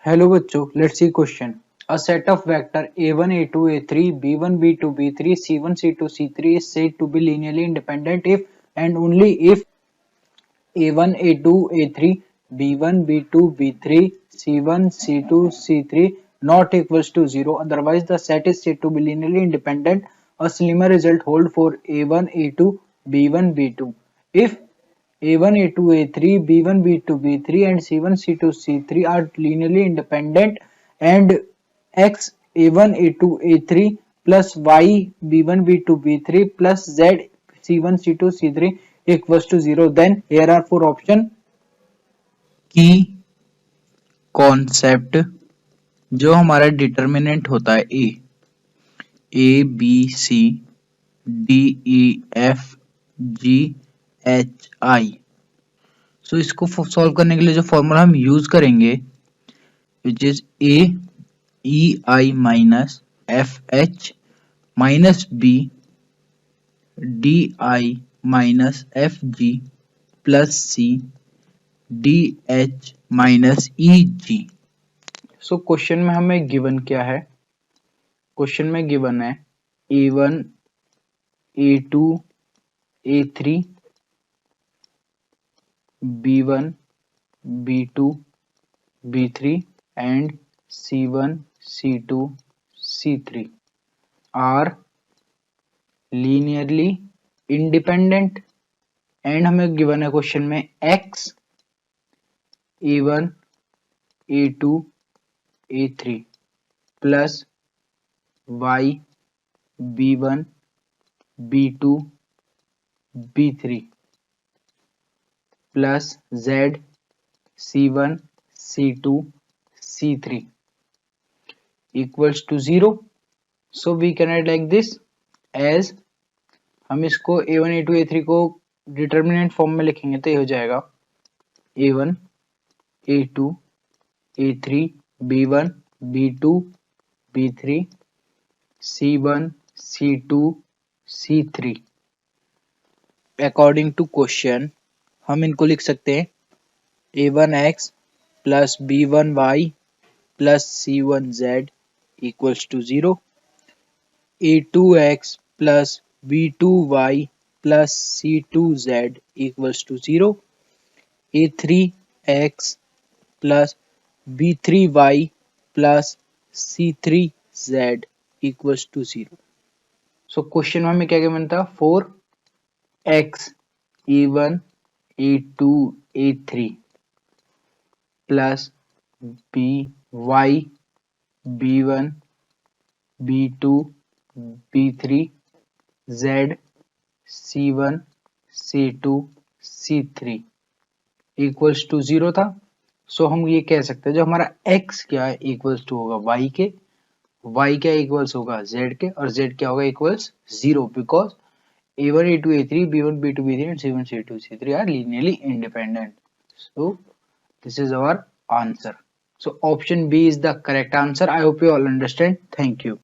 Hello बच्चों, let's see question. A set of vector a1, a2, a3, b1, b2, b3, c1, c2, c3 is said to be linearly independent if and only if a1, a2, a3, b1, b2, b3, c1, c2, c3 not equals to 0. Otherwise, the set is said to be linearly independent. A similar result hold for a1, a2, b1, b2. If a1, A2, A3, B1, B2, B3 and C1, C2, C3 are linearly independent and X A1, A2, A3 plus Y B1, B2, B3 plus Z C1, C2, C3 equals to 0. Then here are four options. की concept जो हमारा determinant होता है A B C D E F G H I. So इसको solve करने के लिए जो फॉर्मूला हम यूज करेंगे which is A E I minus F H minus B D I minus F G plus C D H minus E G. So question में हमें given क्या है? क्वेश्चन में गिवन है A1, A2, A3, B1, B2, B3 and C1, C2, C3 are linearly independent and हमें given है question में X A1, A2, A3 plus Y B1, B2, B3 plus Z C1, C2, C3 equals to 0. So we can write like this as हम इसको A1, A2, A3 को determinant form में लिखेंगे तो ये हो जाएगा A1, A2, A3, B1, B2, B3, C1, C2, C3। According to question हम इनको लिख सकते हैं A1x plus B1y plus C1z equals to 0, A2x plus B2y plus C2z equals to 0, A3x plus B3y plus C3z equals to 0। So question में हमें क्या क्या बनता है? 4x A1, A2, A3 plus by B1, B2, B3 Z C1, C2, C3 equals to 0 था। सो हम ये कह सकते हैं जो हमारा x क्या है इक्वल्स टू होगा y के, y क्या इक्वल्स होगा z के और z क्या होगा equals 0 because A1, A2, A3, B1, B2, B3 and C1, C2, C3 are linearly independent. So this is our answer. So option B is the correct answer. I hope you all understand. Thank you.